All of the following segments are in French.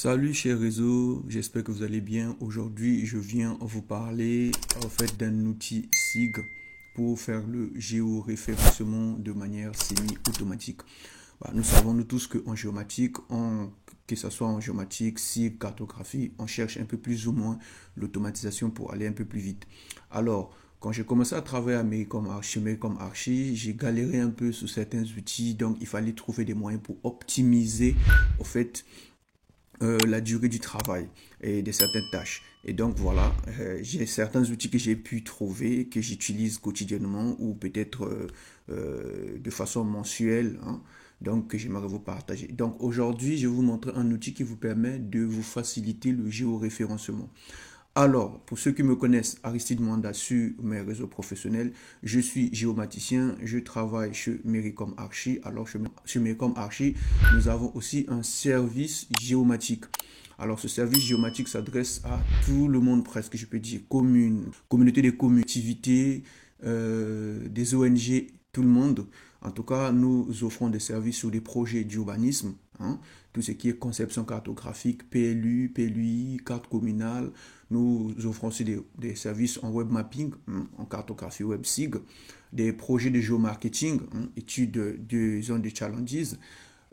Salut chers réseaux, j'espère que vous allez bien. Aujourd'hui, je viens vous parler d'un outil SIG pour faire le géoréférencement de manière semi-automatique. Nous savons nous tous qu'en géomatique, que ce soit en géomatique, SIG, cartographie, on cherche un peu plus ou moins l'automatisation pour aller un peu plus vite. Alors, quand j'ai commencé à travailler à Méricom Archi, j'ai galéré un peu sur certains outils, donc il fallait trouver des moyens pour optimiser la durée du travail et de certaines tâches. Et donc voilà, j'ai certains outils que j'ai pu trouver, que j'utilise quotidiennement ou peut-être de façon mensuelle, hein, donc que j'aimerais vous partager. Donc aujourd'hui, je vais vous montrer un outil qui vous permet de vous faciliter le géoréférencement. Alors, pour ceux qui me connaissent, Aristide Mwanda sur mes réseaux professionnels, je suis géomaticien, je travaille chez Méricom Archi. Alors, chez Méricom Archi, nous avons aussi un service géomatique. Alors, ce service géomatique s'adresse à tout le monde presque, je peux dire, communauté des communes, activités, des ONG, tout le monde. En tout cas, nous offrons des services sur des projets d'urbanisme, hein, tout ce qui est conception cartographique, PLU, PLUI, carte communale. Nous offrons aussi des services en web mapping, hein, en cartographie web SIG, des projets de géomarketing, hein, études de zones de challenges.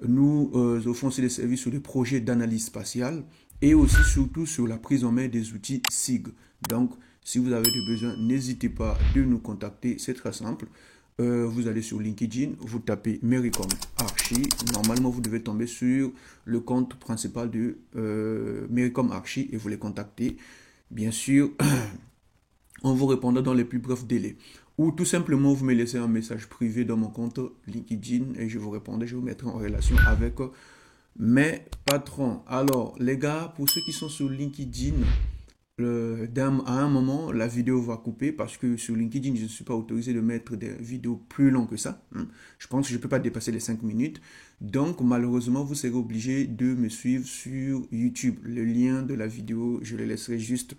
Nous offrons aussi des services sur les projets d'analyse spatiale et aussi surtout sur la prise en main des outils SIG. Donc, si vous avez des besoins, n'hésitez pas de nous contacter, c'est très simple. Vous allez sur LinkedIn, vous tapez Méricom Archi. Normalement, vous devez tomber sur le compte principal de Méricom Archi et vous les contactez. Bien sûr, on vous répondra dans les plus brefs délais. Ou tout simplement, vous me laissez un message privé dans mon compte LinkedIn et je vous répondrai, je vous mettrai en relation avec mes patrons. Alors, les gars, pour ceux qui sont sur LinkedIn, à un moment, la vidéo va couper parce que sur LinkedIn, je ne suis pas autorisé de mettre des vidéos plus longues que ça. Je pense que je ne peux pas dépasser les 5 minutes. Donc, malheureusement, vous serez obligé de me suivre sur YouTube. Le lien de la vidéo, je le laisserai juste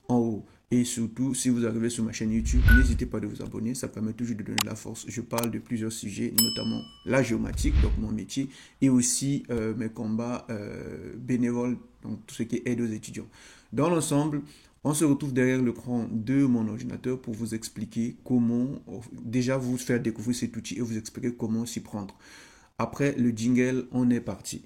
en haut. Et surtout, si vous arrivez sur ma chaîne YouTube, n'hésitez pas de vous abonner. Ça permet toujours de donner de la force. Je parle de plusieurs sujets, notamment la géomatique, donc mon métier, et aussi mes combats bénévoles, donc tout ce qui aide aux étudiants. Dans l'ensemble, on se retrouve derrière l'écran de mon ordinateur pour vous expliquer comment, déjà vous faire découvrir cet outil et vous expliquer comment s'y prendre. Après le jingle, on est parti.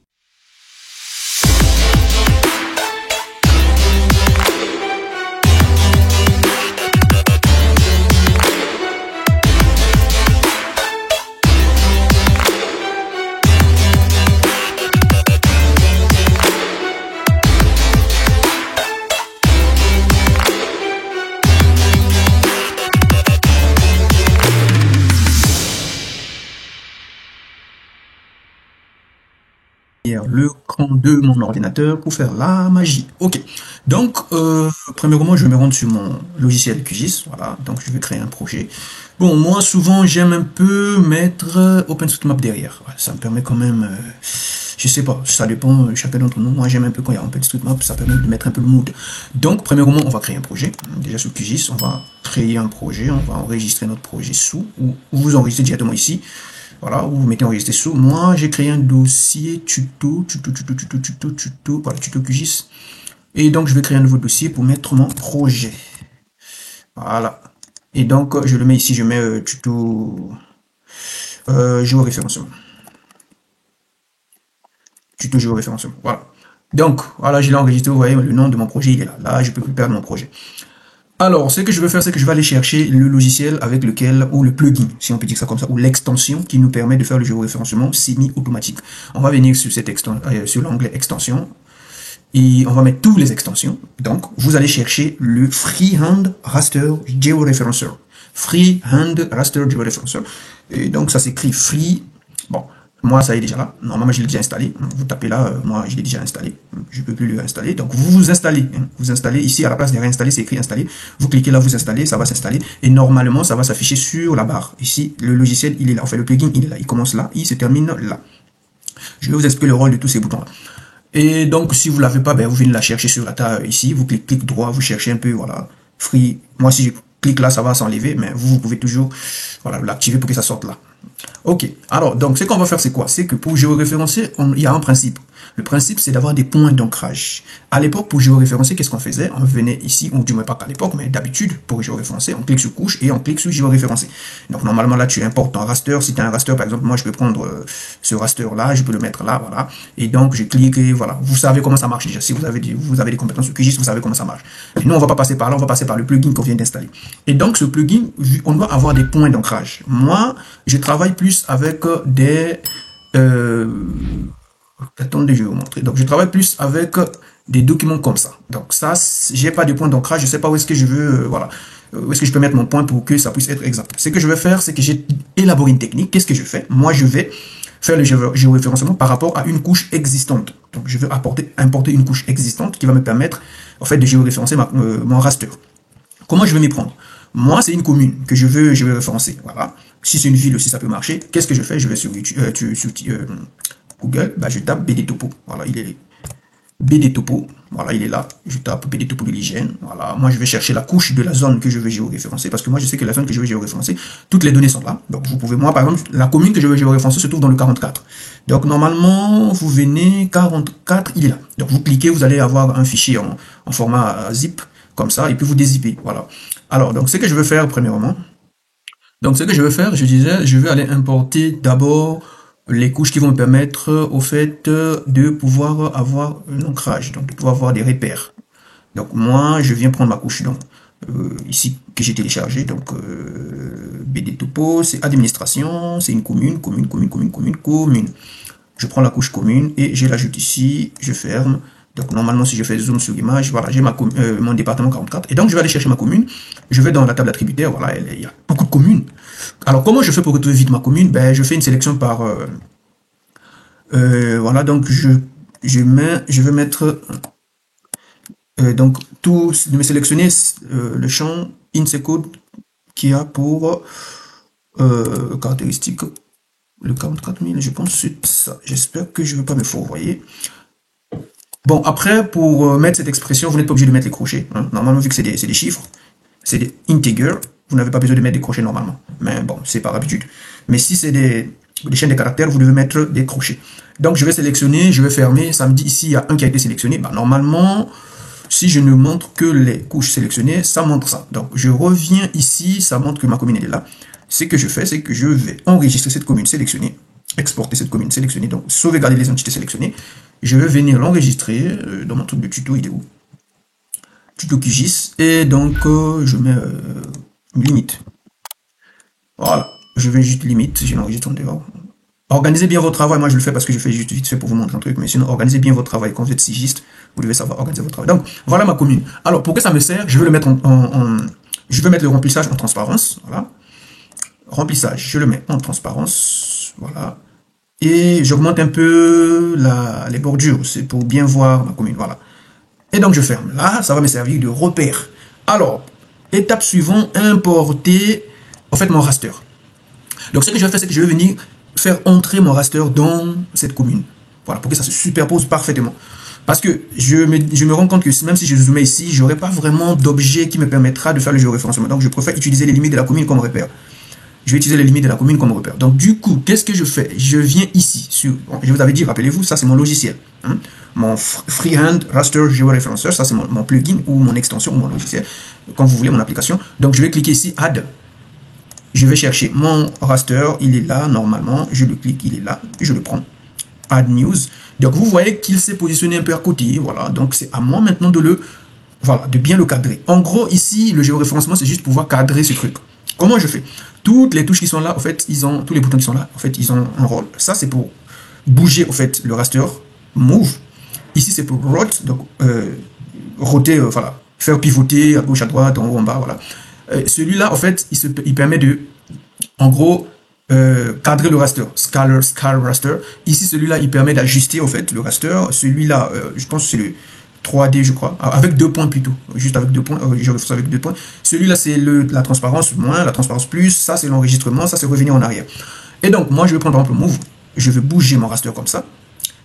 L'écran de mon ordinateur pour faire la magie. Ok, donc premièrement je vais me rendre sur mon logiciel QGIS. Voilà, donc je vais créer un projet. Bon, moi souvent j'aime un peu mettre OpenStreetMap derrière. Voilà, ça me permet quand même, je sais pas, ça dépend de chacun d'entre nous. Moi j'aime un peu quand il y a OpenStreetMap, ça permet de mettre un peu le mood. Donc premièrement on va créer un projet. Déjà sur QGIS on va créer un projet, on va enregistrer notre projet sous, ou vous enregistrez directement ici. Voilà, vous mettez enregistrer sous. Moi, j'ai créé un dossier tuto, voilà, tuto QGIS. Et donc, je vais créer un nouveau dossier pour mettre mon projet. Voilà. Et donc, je le mets ici, je mets tuto géoréférencement. Tuto géoréférencement. Voilà. Donc, voilà, je l'ai enregistré. Vous voyez, le nom de mon projet, il est là. Là, je peux plus perdre mon projet. Alors, ce que je vais faire, c'est que je vais aller chercher le logiciel avec lequel, ou le plugin, si on peut dire ça comme ça, ou l'extension qui nous permet de faire le géoréférencement semi-automatique. On va venir sur cette sur l'onglet extension, et on va mettre toutes les extensions. Donc, vous allez chercher le Freehand Raster Georeferencer. Freehand Raster Georeferencer. Et donc, ça s'écrit free. Bon. Moi, ça est déjà là. Normalement, je l'ai déjà installé. Vous tapez là, moi, je l'ai déjà installé. Je ne peux plus le réinstaller. Donc, vous installez. Vous installez ici, à la place de réinstaller, c'est écrit installer. Vous cliquez là, vous installez, ça va s'installer. Et normalement, ça va s'afficher sur la barre. Ici, le logiciel, il est là. Enfin, le plugin, il est là. Il commence là, il se termine là. Je vais vous expliquer le rôle de tous ces boutons-là. Et donc, si vous ne l'avez pas, ben, vous venez la chercher sur la table ici. Vous cliquez clic droit, vous cherchez un peu, voilà, free. Moi, si je clique là, ça va s'enlever, mais vous pouvez toujours, voilà, l'activer pour que ça sorte là. Ok, alors donc ce qu'on va faire c'est quoi? C'est que pour géoréférencer, il y a un principe. Le principe, c'est d'avoir des points d'ancrage. À l'époque, pour géoréférencer, qu'est-ce qu'on faisait? On venait ici, ou du moins pas qu'à l'époque, mais d'habitude, pour géoréférencer, on clique sur couche et on clique sur géoréférencer. Donc, normalement, là, tu importes ton raster. Si tu as un raster, par exemple, moi, je peux prendre ce raster-là, je peux le mettre là, voilà. Et donc, je clique et voilà. Vous savez comment ça marche déjà. Si vous avez des compétences sur QGIS, vous savez comment ça marche. Et nous, on va pas passer par là, on va passer par le plugin qu'on vient d'installer. Et donc, ce plugin, on doit avoir des points d'ancrage. Moi, je travaille plus avec des... attendez, je vais vous montrer. Donc, je travaille plus avec des documents comme ça. Donc, ça, j'ai pas de point d'ancrage. Je sais pas où est-ce que je veux, voilà, où est-ce que je peux mettre mon point pour que ça puisse être exact. Ce que je vais faire, c'est que j'ai élaboré une technique. Qu'est-ce que je fais? Moi, je vais faire le géoréférencement par rapport à une couche existante. Donc, je vais importer une couche existante qui va me permettre, en fait, de géoréférencer mon raster. Comment je vais m'y prendre? Moi, c'est une commune que je veux référencer. Voilà. Si c'est une ville aussi, ça peut marcher. Qu'est-ce que je fais? Je vais sur Google, bah, je tape BD Topo. Voilà, il est BD Topo. Voilà, il est là. Je tape BD Topo de l'hygiène. Voilà. Moi, je vais chercher la couche de la zone que je veux géoréférencer parce que moi, je sais que la zone que je veux géoréférencer, toutes les données sont là. Donc, vous pouvez, moi, par exemple, la commune que je veux géoréférencer se trouve dans le 44. Donc, normalement, vous venez 44, il est là. Donc, vous cliquez, vous allez avoir un fichier en format zip comme ça et puis vous dézippez. Voilà. Alors, donc, ce que je veux faire, premièrement, donc, ce que je veux faire, je disais, je vais aller importer d'abord les couches qui vont me permettre, au fait, de pouvoir avoir un ancrage, donc de pouvoir avoir des repères. Donc, moi, je viens prendre ma couche, donc, ici, que j'ai téléchargé, donc, BD Topo, c'est administration, c'est une commune. Je prends la couche commune et je l'ajoute ici, je ferme. Donc, normalement, si je fais zoom sur l'image, voilà, j'ai mon département 44. Et donc, je vais aller chercher ma commune. Je vais dans la table attributaire. Voilà, il y a beaucoup de communes. Alors, comment je fais pour retrouver vite ma commune? Ben, je fais une sélection par... voilà, donc, je vais mettre... donc, de me sélectionner le champ INSECode qui a pour caractéristique le 44 000. Je pense que c'est ça. J'espère que je ne vais pas me fourvoyer. Bon, après, pour mettre cette expression, vous n'êtes pas obligé de mettre les crochets. Hein. Normalement, vu que c'est des chiffres, c'est des integers, vous n'avez pas besoin de mettre des crochets normalement. Mais bon, c'est par habitude. Mais si c'est des chaînes de caractères, vous devez mettre des crochets. Donc, je vais sélectionner, je vais fermer. Ça me dit ici, il y a un qui a été sélectionné. Bah, normalement, si je ne montre que les couches sélectionnées, ça montre ça. Donc, je reviens ici, ça montre que ma commune est là. Ce que je fais, c'est que je vais enregistrer cette commune sélectionnée, exporter cette commune sélectionnée, donc sauvegarder les entités sélectionnées. Je vais venir l'enregistrer dans mon truc de tuto, il est où? Tuto QGIS, et donc je mets une limite. Voilà, je vais juste limite, je l'enregistre en dehors. Organisez bien votre travail, moi je le fais parce que je fais juste vite fait pour vous montrer un truc, mais sinon organisez bien votre travail. Quand vous êtes sigiste, vous devez savoir organiser votre travail. Donc voilà ma commune. Alors pour que ça me sert, je vais le mettre je vais mettre le remplissage en transparence, voilà. Remplissage, je le mets en transparence, voilà. Et j'augmente un peu les bordures, c'est pour bien voir ma commune, voilà. Et donc je ferme. Là, ça va me servir de repère. Alors, étape suivante, importer, en fait, mon raster. Donc ce que je vais faire, c'est que je vais venir faire entrer mon raster dans cette commune. Voilà, pour que ça se superpose parfaitement. Parce que je me rends compte que même si je zoomais ici, j'aurais pas vraiment d'objet qui me permettra de faire le géoréférencement. Donc je préfère utiliser les limites de la commune comme repère. Je vais utiliser les limites de la commune comme repère. Donc, du coup, qu'est-ce que je fais? Je viens ici, bon, je vous avais dit, rappelez-vous, ça c'est mon logiciel. Hein? Mon Freehand Raster Georeferencer, ça c'est mon plugin ou mon extension ou mon logiciel, quand vous voulez, mon application. Donc, je vais cliquer ici, Add. Je vais chercher mon raster, il est là, normalement. Je le clique, il est là, je le prends. Add News. Donc, vous voyez qu'il s'est positionné un peu à côté. Voilà, donc c'est à moi maintenant de bien le cadrer. En gros, ici, le géoréférencement, c'est juste pouvoir cadrer ce truc. Comment je fais? Toutes les touches qui sont là, en fait, tous les boutons qui sont là, en fait, ils ont un rôle. Ça, c'est pour bouger, en fait, le raster, move. Ici, c'est pour rotate, donc, roter, voilà, faire pivoter à gauche, à droite, en haut, en bas, voilà. Celui-là, en fait, il permet de, en gros, cadrer le raster, scalar raster. Ici, celui-là, il permet d'ajuster, en fait, le raster. Celui-là, je pense que c'est le 3D, je crois, avec 2 points plutôt, juste avec 2 points, je refais ça avec 2 points. Celui-là, c'est la transparence moins, la transparence plus, ça c'est l'enregistrement, ça c'est revenir en arrière. Et donc, moi, je vais prendre par exemple le move, je vais bouger mon raster comme ça.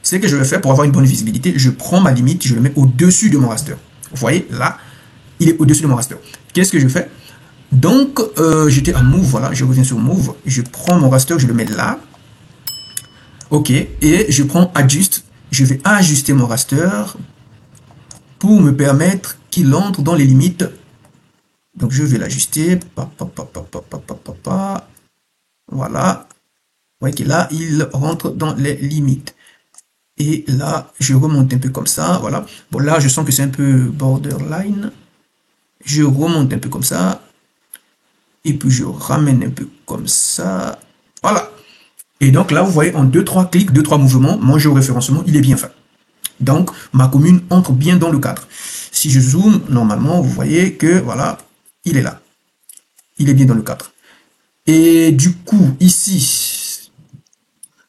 C'est ce que je vais faire pour avoir une bonne visibilité, je prends ma limite, je le mets au-dessus de mon raster. Vous voyez, là, il est au-dessus de mon raster. Qu'est-ce que je fais? Donc, j'étais à move, voilà, je reviens sur move, je prends mon raster, je le mets là. Ok, et je prends adjust. je vais ajuster mon raster pour me permettre qu'il entre dans les limites. Donc je vais l'ajuster. Voilà. Vous voyez que là, il rentre dans les limites. Et là, je remonte un peu comme ça. Voilà. Bon, là, je sens que c'est un peu borderline. Je remonte un peu comme ça. Et puis je ramène un peu comme ça. Voilà. Et donc là, vous voyez, en 2-3 clics, 2-3 mouvements, mon géoréférencement, il est bien fait. Donc, ma commune entre bien dans le cadre. Si je zoome, normalement, vous voyez que, voilà, il est là. Il est bien dans le cadre. Et du coup, ici,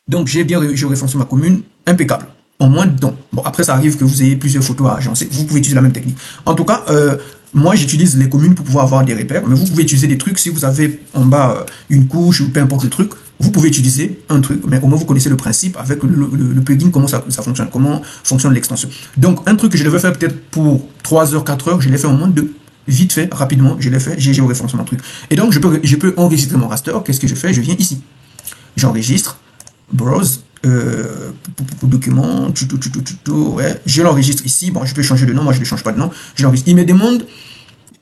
donc j'ai bien géoréférencé ma commune, impeccable. En moins de temps. Bon, après, ça arrive que vous ayez plusieurs photos à agencer. Vous pouvez utiliser la même technique. En tout cas, moi, j'utilise les communes pour pouvoir avoir des repères. Mais vous pouvez utiliser des trucs. Si vous avez en bas une couche ou peu importe le truc, vous pouvez utiliser un truc. Mais au moins, vous connaissez le principe avec le plugin, comment ça fonctionne, comment fonctionne l'extension. Donc, un truc que je devais faire peut-être pour 3 heures, 4 heures, je l'ai fait en moins de vite fait, rapidement, je l'ai fait, j'ai géoréférencé mon truc. Et donc, je peux enregistrer mon raster. Qu'est-ce que je fais? Je viens ici. J'enregistre, browse, document, ouais, je l'enregistre ici. Bon, je peux changer de nom, moi je ne change pas de nom. Je l'enregistre. Il me demande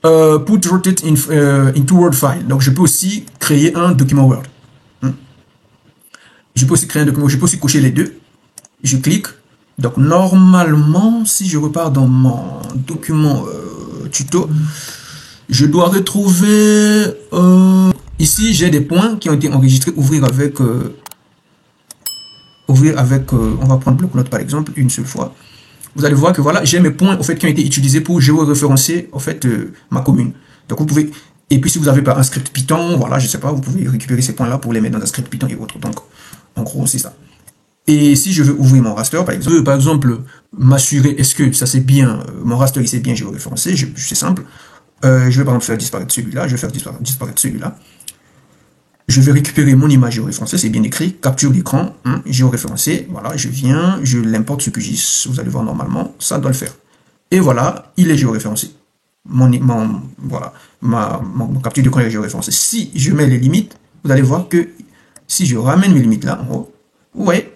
put rotate into Word file. Donc je peux aussi créer un document Word. Je peux aussi créer un document, je peux aussi cocher les deux. Je clique. Donc normalement, si je repars dans mon document tuto, je dois retrouver ici j'ai des points qui ont été enregistrés. Ouvrir avec on va prendre bloc-notes par exemple, une seule fois. Vous allez voir que voilà, j'ai mes points au fait qui ont été utilisés pour géoréférencer au fait ma commune. Donc vous pouvez, et puis si vous avez pas un script Python, voilà, je sais pas, vous pouvez récupérer ces points là pour les mettre dans un script Python et autres. Donc en gros c'est ça. Et si je veux ouvrir mon raster, par exemple, m'assurer est-ce que ça c'est bien, mon raster il s'est bien géoréférencé, c'est simple. Je vais par exemple faire disparaître celui-là, je vais faire disparaître celui-là. Je vais récupérer mon image géoréférencée, c'est bien écrit, capture d'écran, géoréférencé, voilà, je viens, je l'importe ce QGIS, vous allez voir normalement, ça doit le faire. Et voilà, il est géoréférencé. Mon capture d'écran est géoréférencé. Si je mets les limites, vous allez voir que si je ramène mes limites là, en haut, ouais,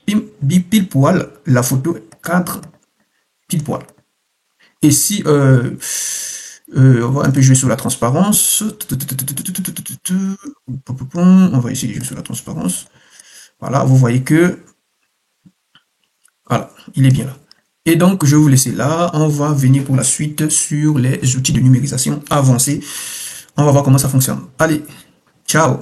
pile poil, la photo cadre pile poil. Et si on va un peu jouer sur la transparence. On va essayer de jouer sur la transparence. Voilà, vous voyez que voilà, il est bien là. Et donc, je vais vous laisser là. On va venir pour la suite sur les outils de numérisation avancés. On va voir comment ça fonctionne. Allez, ciao!